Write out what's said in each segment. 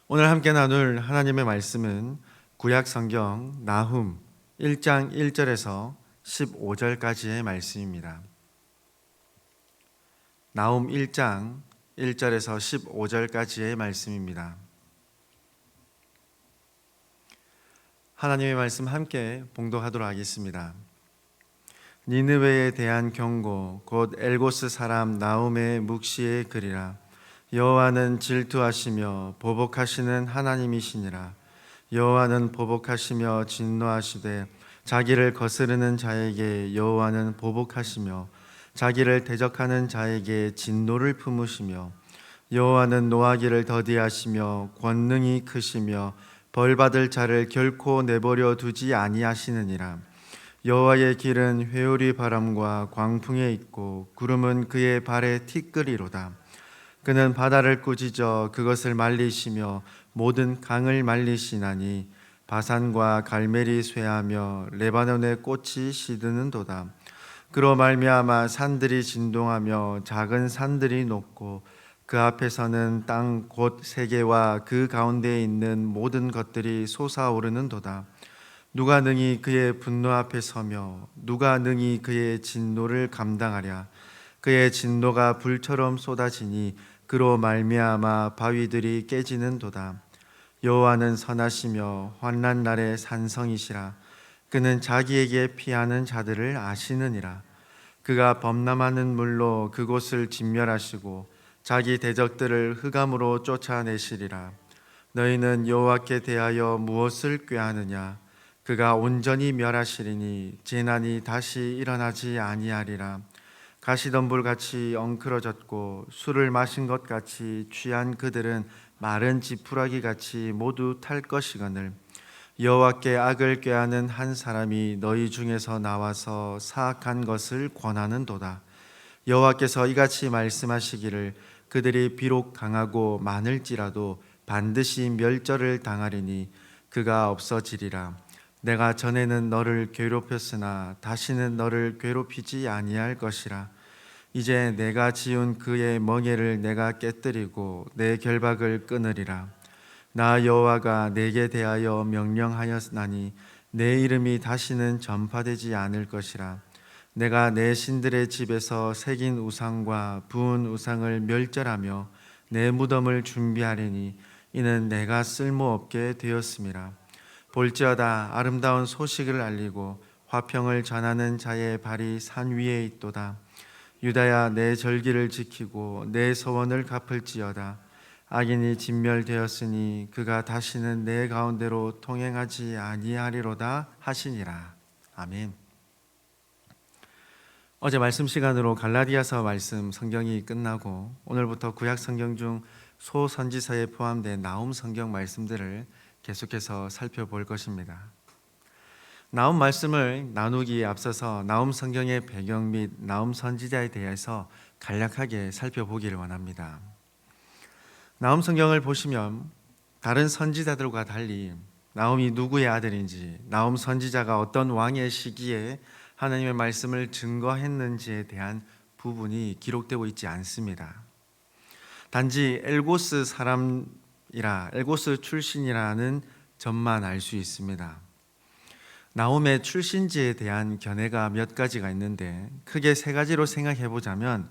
오늘 함께 나눌 하나님의 말씀은 구약 성경 나훔 1장 1절에서 15절까지의 말씀입니다. 나훔 1장 1절에서 15절까지의 말씀입니다. 하나님의 말씀 함께 봉독하도록 하겠습니다. 니느웨에 대한 경고 곧 엘고스 사람 나훔의 묵시의 글이라. 여호와는 질투하시며 보복하시는 하나님이시니라. 여호와는 보복하시며 진노하시되 자기를 거스르는 자에게 여호와는 보복하시며 자기를 대적하는 자에게 진노를 품으시며 여호와는 노하기를 더디하시며 권능이 크시며 벌받을 자를 결코 내버려 두지 아니하시느니라. 여호와의 길은 회오리 바람과 광풍에 있고 구름은 그의 발에 티끌이로다. 그는 바다를 꾸짖어 그것을 말리시며 모든 강을 말리시나니 바산과 갈멜이 쇠하며 레바논의 꽃이 시드는도다. 그로 말미암아 산들이 진동하며 작은 산들이 녹고 그 앞에서는 땅 곧 세계와 그 가운데에 있는 모든 것들이 솟아오르는도다. 누가 능히 그의 분노 앞에 서며 누가 능히 그의 진노를 감당하랴. 그의 진노가 불처럼 쏟아지니 그로 말미암아 바위들이 깨지는도다. 여호와는 선하시며 환난 날의 산성이시라. 그는 자기에게 피하는 자들을 아시느니라. 그가 범람하는 물로 그곳을 진멸하시고 자기 대적들을 흑암으로 쫓아내시리라. 너희는 여호와께 대하여 무엇을 꾀하느냐. 그가 온전히 멸하시리니 재난이 다시 일어나지 아니하리라. 가시덤불같이 엉클어졌고 술을 마신 것 같이 취한 그들은 마른 지푸라기 같이 모두 탈 것이거늘. 여호와께 악을 꾀하는 한 사람이 너희 중에서 나와서 사악한 것을 권하는도다. 여호와께서 이같이 말씀하시기를 그들이 비록 강하고 많을지라도 반드시 멸절을 당하리니 그가 없어지리라. 내가 전에는 너를 괴롭혔으나 다시는 너를 괴롭히지 아니할 것이라. 이제 내가 지은 그의 멍에를 내가 깨뜨리고 내 결박을 끊으리라. 나 여호와가 내게 대하여 명령하였나니 내 이름이 다시는 전파되지 않을 것이라. 내가 내 신들의 집에서 새긴 우상과 부은 우상을 멸절하며 내 무덤을 준비하리니 이는 내가 쓸모없게 되었음이라. 볼지어다 아름다운 소식을 알리고 화평을 전하는 자의 발이 산 위에 있도다. 유다야 내 절기를 지키고 내 소원을 갚을지어다. 악인이 진멸되었으니 그가 다시는 내 가운데로 통행하지 아니하리로다 하시니라. 아멘. 어제 말씀 시간으로 갈라디아서 말씀 성경이 끝나고 오늘부터 구약 성경 중 소선지서에 포함된 나훔 성경 말씀들을 계속해서 살펴볼 것입니다. 나훔 말씀을 나누기에 앞서서 나훔 성경의 배경 및 나훔 선지자에 대해서 간략하게 살펴보기를 원합니다. 나훔 성경을 보시면 다른 선지자들과 달리 나훔이 누구의 아들인지, 나훔 선지자가 어떤 왕의 시기에 하나님의 말씀을 증거했는지에 대한 부분이 기록되고 있지 않습니다. 단지 엘고스 엘고스 출신이라는 점만 알 수 있습니다. 나훔의 출신지에 대한 견해가 몇 가지가 있는데 크게 세 가지로 생각해 보자면,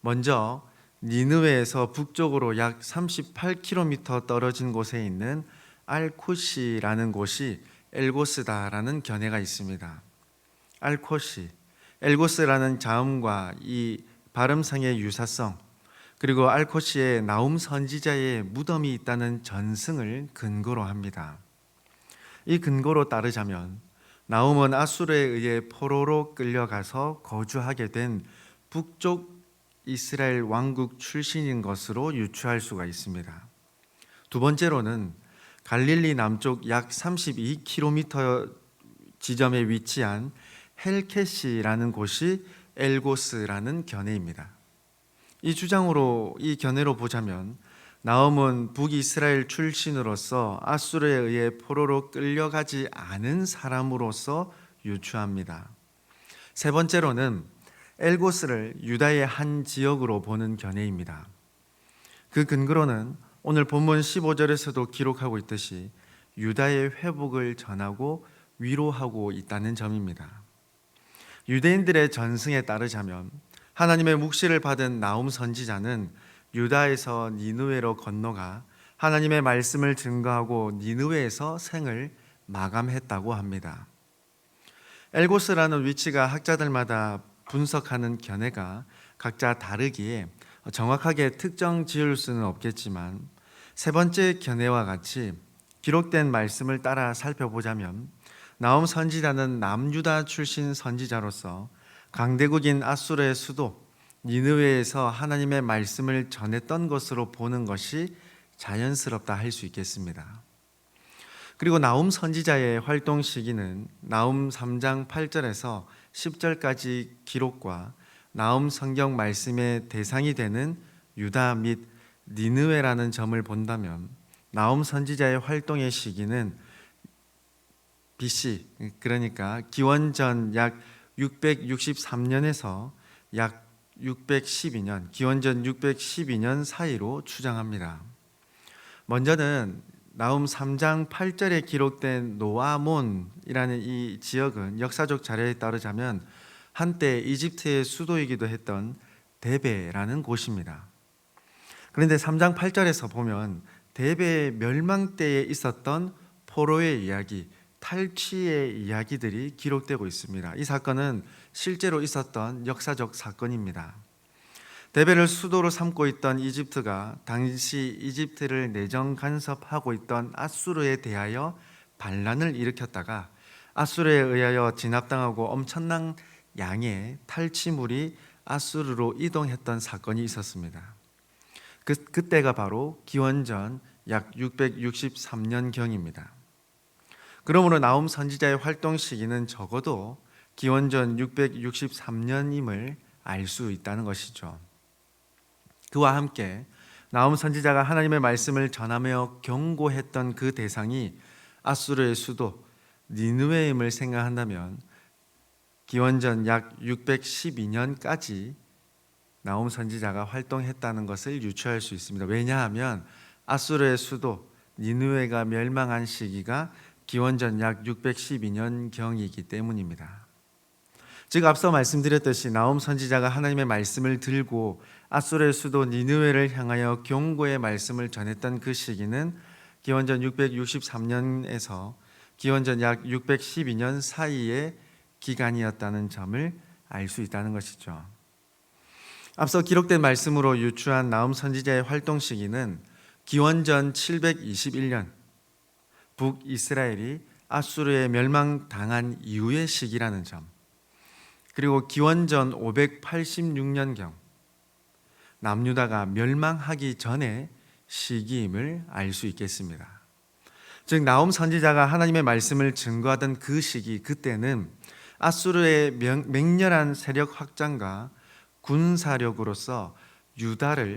먼저 니느웨에서 북쪽으로 약 38km 떨어진 곳에 있는 알쿠시라는 곳이 엘고스다라는 견해가 있습니다. 알코시, 엘고스라는 자음과 이 발음상의 유사성, 그리고 알코시에 나훔 선지자의 무덤이 있다는 전승을 근거로 합니다. 이 근거로 따르자면 나훔은 아수르에 의해 포로로 끌려가서 거주하게 된 북쪽 이스라엘 왕국 출신인 것으로 유추할 수가 있습니다. 두 번째로는 갈릴리 남쪽 약 32km 지점에 위치한 헬케시라는 곳이 엘고스라는 견해입니다. 이 견해로 보자면 나훔은 북이스라엘 출신으로서 아수르에 의해 포로로 끌려가지 않은 사람으로서 유추합니다. 세 번째로는 엘고스를 유다의 한 지역으로 보는 견해입니다. 그 근거로는 오늘 본문 15절에서도 기록하고 있듯이 유다의 회복을 전하고 위로하고 있다는 점입니다. 유대인들의 전승에 따르자면 하나님의 묵시를 받은 나움 선지자는 유다에서 니느웨로 건너가 하나님의 말씀을 증거하고 니느웨에서 생을 마감했다고 합니다. 엘고스라는 위치가 학자들마다 분석하는 견해가 각자 다르기에 정확하게 특정 지을 수는 없겠지만 세 번째 견해와 같이 기록된 말씀을 따라 살펴보자면 나움 선지자는 남유다 출신 선지자로서 강대국인 아수르의 수도 니느웨에서 하나님의 말씀을 전했던 것으로 보는 것이 자연스럽다 할 수 있겠습니다. 그리고 나움 선지자의 활동 시기는 나움 3장 8절에서 10절까지 기록과 나움 성경 말씀의 대상이 되는 유다 및 니느웨라는 점을 본다면 나움 선지자의 활동의 시기는 BC, 그러니까 기원전 약 663년에서 약 612년, 기원전 612년 사이로 추정합니다. 먼저는 나움 3장 8절에 기록된 노아몬이라는 이 지역은 역사적 자료에 따르자면 한때 이집트의 수도이기도 했던 데베라는 곳입니다. 그런데 3장 8절에서 보면 데베의 멸망 때에 있었던 포로의 이야기, 탈취의 이야기들이 기록되고 있습니다. 이 사건은 실제로 있었던 역사적 사건입니다. 데베를 수도로 삼고 있던 이집트가 당시 이집트를 내정 간섭하고 있던 아수르에 대하여 반란을 일으켰다가 아수르에 의하여 진압당하고 엄청난 양의 탈취물이 아수르로 이동했던 사건이 있었습니다. 그때가 바로 기원전 약 663년경입니다. 그러므로 나움 선지자의 활동 시기는 적어도 기원전 663년임을 알 수 있다는 것이죠. 그와 함께 나움 선지자가 하나님의 말씀을 전하며 경고했던 그 대상이 아수르의 수도 니느웨임을 생각한다면 기원전 약 612년까지 나움 선지자가 활동했다는 것을 유추할 수 있습니다. 왜냐하면 아수르의 수도 니느웨가 멸망한 시기가 기원전 약 612년경이기 때문입니다. 즉 앞서 말씀드렸듯이 나움 선지자가 하나님의 말씀을 들고 아수르의 수도 니느웨를 향하여 경고의 말씀을 전했던 그 시기는 기원전 663년에서 기원전 약 612년 사이의 기간이었다는 점을 알 수 있다는 것이죠. 앞서 기록된 말씀으로 유추한 나움 선지자의 활동 시기는 기원전 721년 북이스라엘이 아수르에 멸망당한 이후의 시기라는 점, 그리고 기원전 586년경 남유다가 멸망하기 전의 시기임을 알 수 있겠습니다. 즉 나움 선지자가 하나님의 말씀을 증거하던 그 시기, 그때는 아수르의 맹렬한 세력 확장과 군사력으로서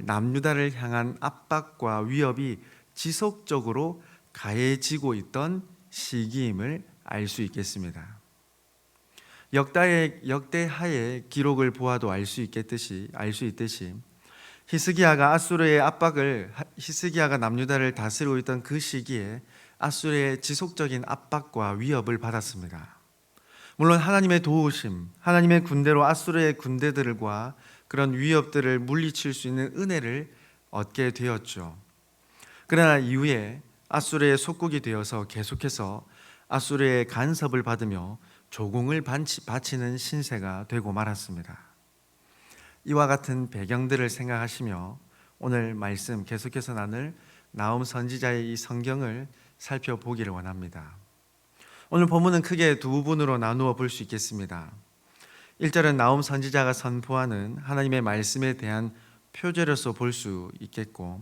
남유다를 향한 압박과 위협이 지속적으로 가해지고 있던 시기임을 알 수 있겠습니다. 역대하의 기록을 보아도 알 수 있듯이 히스기야가 남유다를 다스리고 있던 그 시기에 아수르의 지속적인 압박과 위협을 받았습니다. 물론 하나님의 도우심, 하나님의 군대로 아수르의 군대들과 그런 위협들을 물리칠 수 있는 은혜를 얻게 되었죠. 그러나 이후에 아수르의 속국이 되어서 계속해서 아수르의 간섭을 받으며 조공을 바치는 신세가 되고 말았습니다. 이와 같은 배경들을 생각하시며 오늘 말씀 계속해서 나눌 나움 선지자의 이 성경을 살펴보기를 원합니다. 오늘 본문은 크게 두 부분으로 나누어 볼 수 있겠습니다. 1절은 나움 선지자가 선포하는 하나님의 말씀에 대한 표제로서 볼 수 있겠고,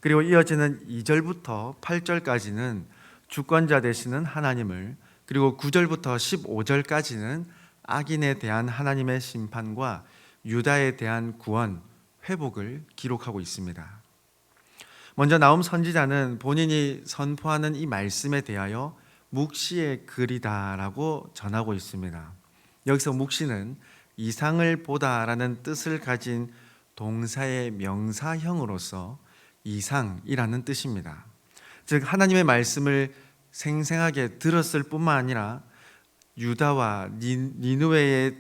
그리고 이어지는 2절부터 8절까지는 주권자 되시는 하나님을, 그리고 9절부터 15절까지는 악인에 대한 하나님의 심판과 유다에 대한 구원, 회복을 기록하고 있습니다. 먼저 나움 선지자는 본인이 선포하는 이 말씀에 대하여 묵시의 글이다라고 전하고 있습니다. 여기서 묵시는 이상을 보다라는 뜻을 가진 동사의 명사형으로서 이상이라는 뜻입니다. 즉 하나님의 말씀을 생생하게 들었을 뿐만 아니라 유다와 니느웨에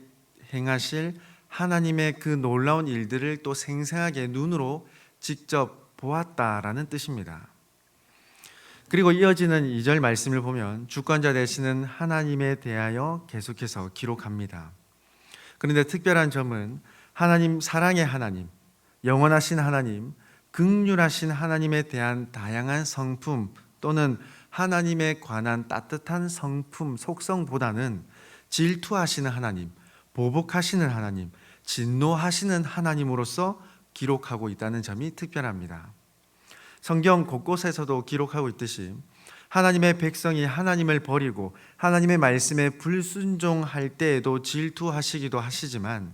행하실 하나님의 그 놀라운 일들을 또 생생하게 눈으로 직접 보았다라는 뜻입니다. 그리고 이어지는 2절 말씀을 보면 주권자 되시는 하나님에 대하여 계속해서 기록합니다. 그런데 특별한 점은 하나님, 사랑의 하나님, 영원하신 하나님, 긍휼하신 하나님에 대한 다양한 성품 또는 하나님에 관한 따뜻한 성품, 속성보다는 질투하시는 하나님, 보복하시는 하나님, 진노하시는 하나님으로서 기록하고 있다는 점이 특별합니다. 성경 곳곳에서도 기록하고 있듯이 하나님의 백성이 하나님을 버리고 하나님의 말씀에 불순종할 때에도 질투하시기도 하시지만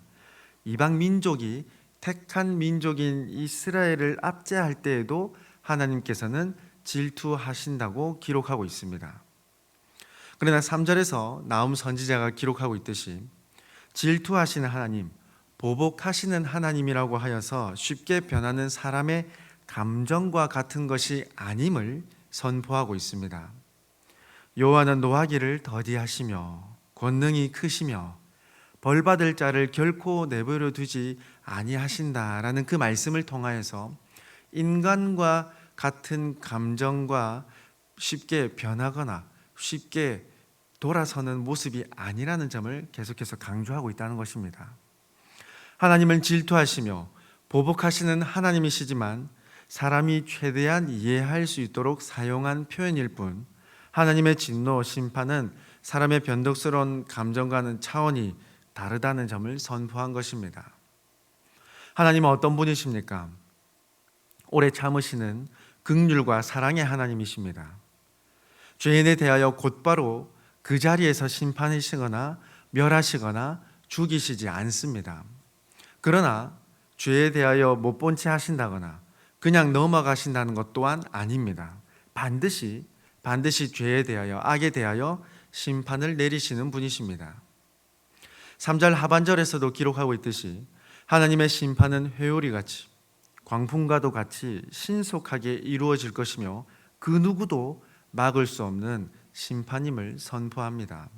이방 민족이 택한 민족인 이스라엘을 압제할 때에도 하나님께서는 질투하신다고 기록하고 있습니다. 그러나 3절에서 나훔 선지자가 기록하고 있듯이 질투하시는 하나님, 보복하시는 하나님이라고 하여서 쉽게 변하는 사람의 감정과 같은 것이 아님을 선포하고 있습니다. 여호와는 노하기를 더디하시며 권능이 크시며 벌받을 자를 결코 내버려 두지 아니하신다라는 그 말씀을 통하여서 인간과 같은 감정과 쉽게 변하거나 쉽게 돌아서는 모습이 아니라는 점을 계속해서 강조하고 있다는 것입니다. 하나님을 질투하시며 보복하시는 하나님이시지만 사람이 최대한 이해할 수 있도록 사용한 표현일 뿐 하나님의 진노, 심판은 사람의 변덕스러운 감정과는 차원이 다르다는 점을 선포한 것입니다. 하나님은 어떤 분이십니까? 오래 참으시는 긍휼과 사랑의 하나님이십니다. 죄인에 대하여 곧바로 그 자리에서 심판하시거나 멸하시거나 죽이시지 않습니다. 그러나 죄에 대하여 못 본 채 하신다거나 그냥 넘어가신다는 것 또한 아닙니다. 반드시 죄에 대하여, 악에 대하여 심판을 내리시는 분이십니다. 3절 하반절에서도 기록하고 있듯이 하나님의 심판은 회오리같이 광풍과도 같이 신속하게 이루어질 것이며 그 누구도 막을 수 없는 심판임을 선포합니다.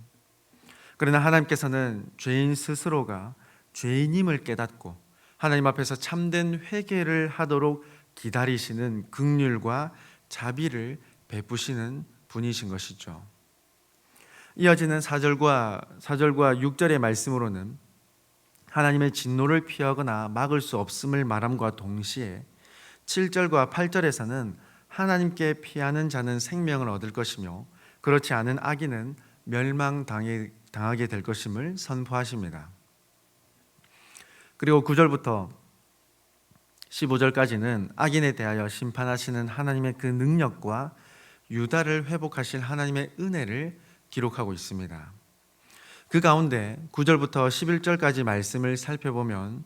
그러나 하나님께서는 죄인 스스로가 죄인임을 깨닫고 하나님 앞에서 참된 회개를 하도록 기다리시는 긍휼과 자비를 베푸시는 분이신 것이죠. 이어지는 4절과 6절의 말씀으로는 하나님의 진노를 피하거나 막을 수 없음을 말함과 동시에 7절과 8절에서는 하나님께 피하는 자는 생명을 얻을 것이며 그렇지 않은 악인은 멸망당하게 될 것임을 선포하십니다. 그리고 9절부터 15절까지는 악인에 대하여 심판하시는 하나님의 그 능력과 유다를 회복하실 하나님의 은혜를 기록하고 있습니다. 그 가운데 9절부터 11절까지 말씀을 살펴보면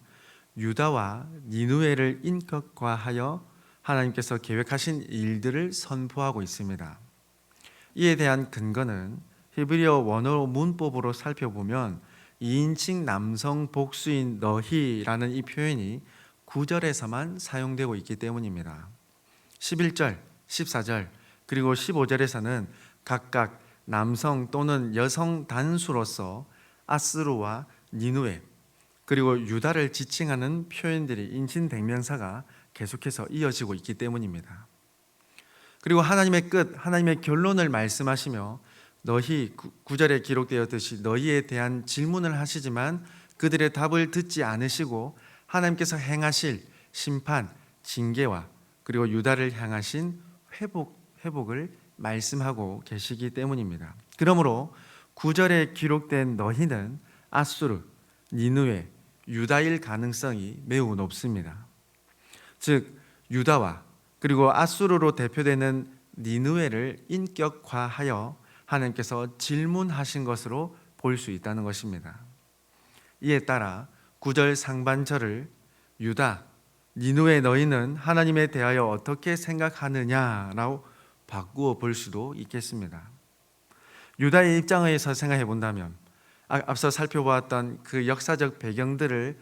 유다와 니느웨를 인격화하여 하나님께서 계획하신 일들을 선포하고 있습니다. 이에 대한 근거는 히브리어 원어 문법으로 살펴보면 2인칭 남성 복수인 너희라는 이 표현이 9절에서만 사용되고 있기 때문입니다. 11절, 14절, 그리고 15절에서는 각각 남성 또는 여성 단수로서 아스루와 니느웨 그리고 유다를 지칭하는 표현들이 인칭대명사가 계속해서 이어지고 있기 때문입니다. 그리고 하나님의 끝, 하나님의 결론을 말씀하시며 너희 9절에 기록되었듯이 너희에 대한 질문을 하시지만 그들의 답을 듣지 않으시고 하나님께서 행하실 심판, 징계와 그리고 유다를 향하신 회복을 말씀하고 계시기 때문입니다. 그러므로 9절에 기록된 너희는 아수르, 니느웨, 유다일 가능성이 매우 높습니다. 즉 유다와 그리고 아수르로 대표되는 니느웨를 인격화하여 하나님께서 질문하신 것으로 볼 수 있다는 것입니다. 이에 따라 9절 상반절을 유다, 니느웨 너희는 하나님에 대하여 어떻게 생각하느냐라고 바꾸어 볼 수도 있겠습니다. 유다의 입장에서 생각해 본다면 앞서 살펴보았던 그 역사적 배경들을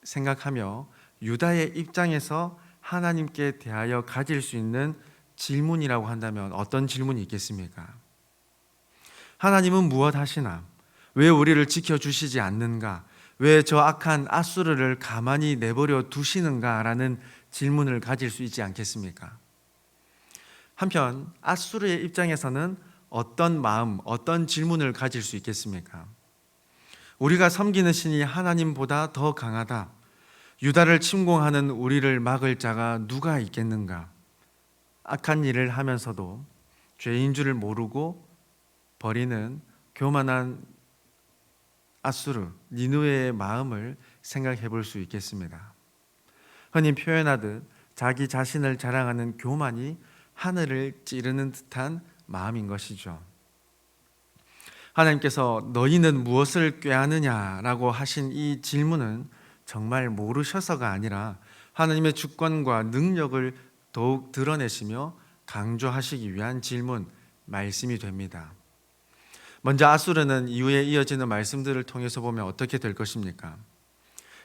생각하며 유다의 입장에서 하나님께 대하여 가질 수 있는 질문이라고 한다면 어떤 질문이 있겠습니까? 하나님은 무엇 하시나? 왜 우리를 지켜주시지 않는가? 왜 저 악한 앗수르를 가만히 내버려 두시는가? 라는 질문을 가질 수 있지 않겠습니까? 한편 앗수르의 입장에서는 어떤 마음, 어떤 질문을 가질 수 있겠습니까? 우리가 섬기는 신이 하나님보다 더 강하다. 유다를 침공하는 우리를 막을 자가 누가 있겠는가? 악한 일을 하면서도 죄인 줄을 모르고 버리는 교만한 앗수르, 니느웨의 마음을 생각해 볼 수 있겠습니다. 흔히 표현하듯 자기 자신을 자랑하는 교만이 하늘을 찌르는 듯한 마음인 것이죠. 하나님께서 너희는 무엇을 꾀하느냐라고 하신 이 질문은 정말 모르셔서가 아니라 하나님의 주권과 능력을 더욱 드러내시며 강조하시기 위한 질문, 말씀이 됩니다. 먼저 앗수르는 이후에 이어지는 말씀들을 통해서 보면 어떻게 될 것입니까?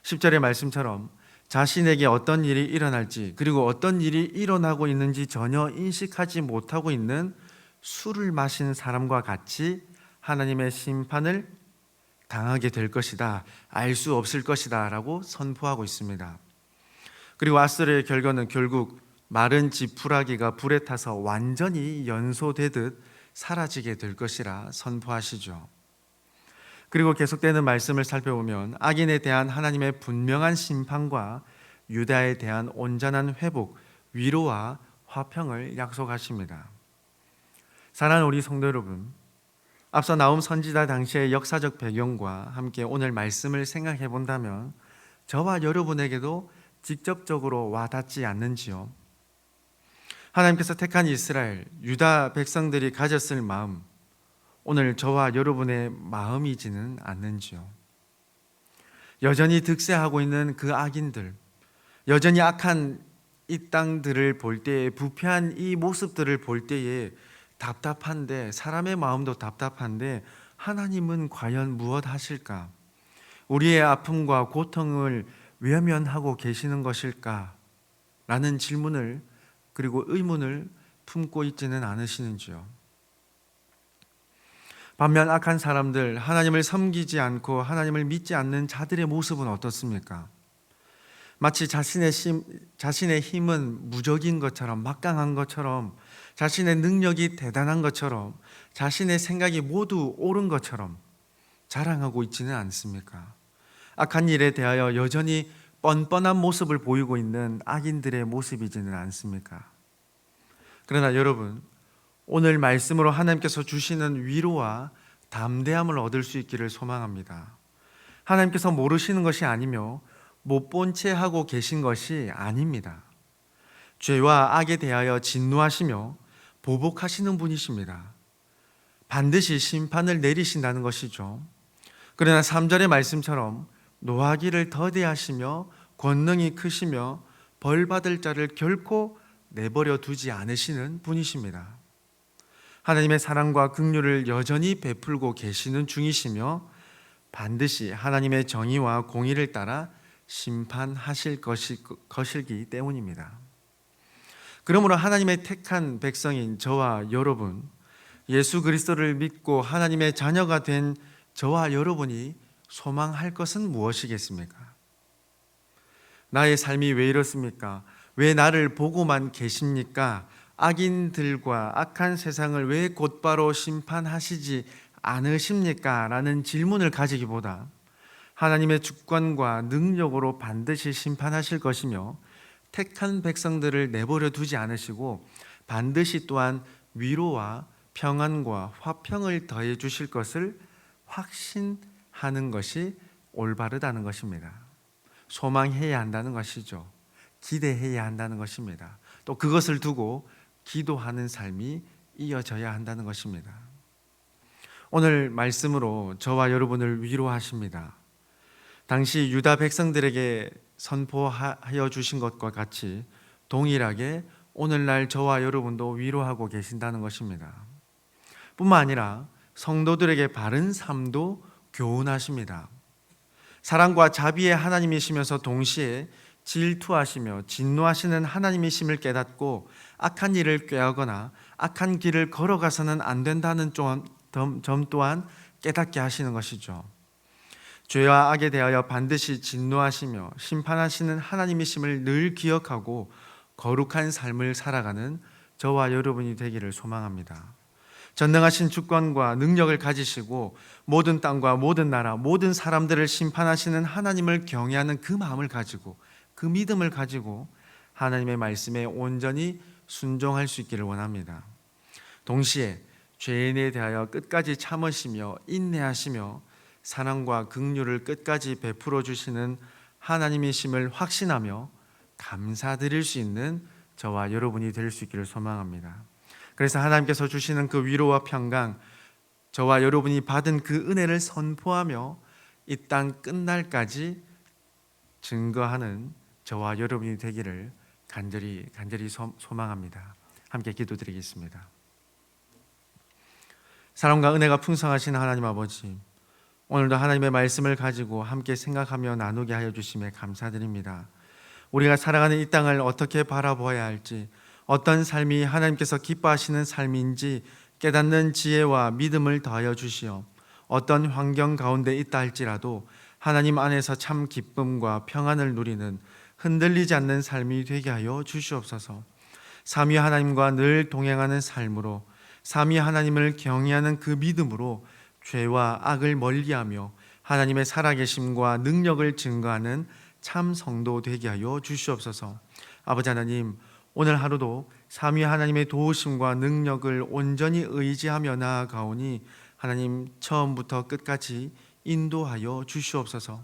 10절의 말씀처럼 자신에게 어떤 일이 일어날지, 그리고 어떤 일이 일어나고 있는지 전혀 인식하지 못하고 있는 술을 마신 사람과 같이 하나님의 심판을 당하게 될 것이다, 알 수 없을 것이다 라고 선포하고 있습니다. 그리고 앗수르의 결과는 결국 마른 지푸라기가 불에 타서 완전히 연소되듯 사라지게 될 것이라 선포하시죠. 그리고 계속되는 말씀을 살펴보면 악인에 대한 하나님의 분명한 심판과 유다에 대한 온전한 회복, 위로와 화평을 약속하십니다. 사랑하는 우리 성도 여러분, 앞서 나온 선지자 당시의 역사적 배경과 함께 오늘 말씀을 생각해 본다면 저와 여러분에게도 직접적으로 와닿지 않는지요? 하나님께서 택한 이스라엘, 유다 백성들이 가졌을 마음, 오늘 저와 여러분의 마음이지는 않는지요? 여전히 득세하고 있는 그 악인들, 여전히 악한 이 땅들을 볼 때에, 부패한 이 모습들을 볼 때에 답답한데, 사람의 마음도 답답한데 하나님은 과연 무엇 하실까? 우리의 아픔과 고통을 외면하고 계시는 것일까? 라는 질문을, 그리고 의문을 품고 있지는 않으시는지요? 반면 악한 사람들, 하나님을 섬기지 않고 하나님을 믿지 않는 자들의 모습은 어떻습니까? 마치 자신의 힘은 무적인 것처럼, 막강한 것처럼, 자신의 능력이 대단한 것처럼, 자신의 생각이 모두 옳은 것처럼 자랑하고 있지는 않습니까? 악한 일에 대하여 여전히 뻔뻔한 모습을 보이고 있는 악인들의 모습이지는 않습니까? 그러나 여러분, 오늘 말씀으로 하나님께서 주시는 위로와 담대함을 얻을 수 있기를 소망합니다. 하나님께서 모르시는 것이 아니며 못 본 채 하고 계신 것이 아닙니다. 죄와 악에 대하여 진노하시며 보복하시는 분이십니다. 반드시 심판을 내리신다는 것이죠. 그러나 3절의 말씀처럼 노하기를 더디하시며 권능이 크시며 벌받을 자를 결코 내버려 두지 않으시는 분이십니다. 하나님의 사랑과 긍휼을 여전히 베풀고 계시는 중이시며 반드시 하나님의 정의와 공의를 따라 심판하실 것이기 때문입니다. 그러므로 하나님의 택한 백성인 저와 여러분, 예수 그리스도를 믿고 하나님의 자녀가 된 저와 여러분이 소망할 것은 무엇이겠습니까? 나의 삶이 왜 이렇습니까? 왜 나를 보고만 계십니까? 악인들과 악한 세상을 왜 곧바로 심판하시지 않으십니까? 라는 질문을 가지기보다 하나님의 주권과 능력으로 반드시 심판하실 것이며 택한 백성들을 내버려 두지 않으시고 반드시 또한 위로와 평안과 화평을 더해 주실 것을 확신하는 것이 올바르다는 것입니다. 소망해야 한다는 것이죠. 기대해야 한다는 것입니다. 또 그것을 두고 기도하는 삶이 이어져야 한다는 것입니다. 오늘 말씀으로 저와 여러분을 위로하십니다. 당시 유다 백성들에게 선포하여 주신 것과 같이 동일하게 오늘날 저와 여러분도 위로하고 계신다는 것입니다. 뿐만 아니라 성도들에게 바른 삶도 교훈하십니다. 사랑과 자비의 하나님이시면서 동시에 질투하시며 진노하시는 하나님이심을 깨닫고 악한 일을 꾀하거나 악한 길을 걸어가서는 안 된다는 점 또한 깨닫게 하시는 것이죠. 죄와 악에 대하여 반드시 진노하시며 심판하시는 하나님이심을 늘 기억하고 거룩한 삶을 살아가는 저와 여러분이 되기를 소망합니다. 전능하신 주권과 능력을 가지시고 모든 땅과 모든 나라, 모든 사람들을 심판하시는 하나님을 경외하는 그 마음을 가지고, 그 믿음을 가지고 하나님의 말씀에 온전히 순종할 수 있기를 원합니다. 동시에 죄인에 대하여 끝까지 참으시며 인내하시며 사랑과 긍휼을 끝까지 베풀어 주시는 하나님이심을 확신하며 감사드릴 수 있는 저와 여러분이 될 수 있기를 소망합니다. 그래서 하나님께서 주시는 그 위로와 평강, 저와 여러분이 받은 그 은혜를 선포하며 이 땅 끝날까지 증거하는 저와 여러분이 되기를 간절히 소망합니다. 함께 기도드리겠습니다. 사랑과 은혜가 풍성하신 하나님 아버지, 오늘도 하나님의 말씀을 가지고 함께 생각하며 나누게 하여 주심에 감사드립니다. 우리가 살아가는 이 땅을 어떻게 바라보아야 할지, 어떤 삶이 하나님께서 기뻐하시는 삶인지 깨닫는 지혜와 믿음을 더하여 주시어 어떤 환경 가운데 있다 할지라도 하나님 안에서 참 기쁨과 평안을 누리는 흔들리지 않는 삶이 되게 하여 주시옵소서. 삼위 하나님과 늘 동행하는 삶으로, 삼위 하나님을 경외하는 그 믿음으로 죄와 악을 멀리하며 하나님의 살아계심과 능력을 증거하는 참 성도 되게 하여 주시옵소서. 아버지 하나님, 오늘 하루도 삼위 하나님의 도우심과 능력을 온전히 의지하며 나아가오니 하나님 처음부터 끝까지 인도하여 주시옵소서.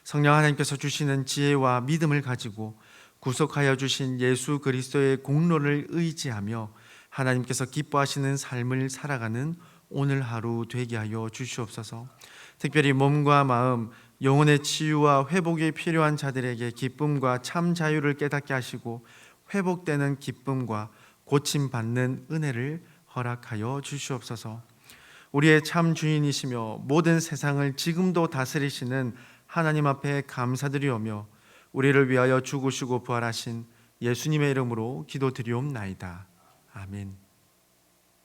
성령 하나님께서 주시는 지혜와 믿음을 가지고 구속하여 주신 예수 그리스도의 공로를 의지하며 하나님께서 기뻐하시는 삶을 살아가는 오늘 하루 되게 하여 주시옵소서. 특별히 몸과 마음, 영혼의 치유와 회복이 필요한 자들에게 기쁨과 참 자유를 깨닫게 하시고 회복되는 기쁨과 고침받는 은혜를 허락하여 주시옵소서. 우리의 참 주인이시며 모든 세상을 지금도 다스리시는 하나님 앞에 감사드리오며 우리를 위하여 죽으시고 부활하신 예수님의 이름으로 기도드리옵나이다. 아멘.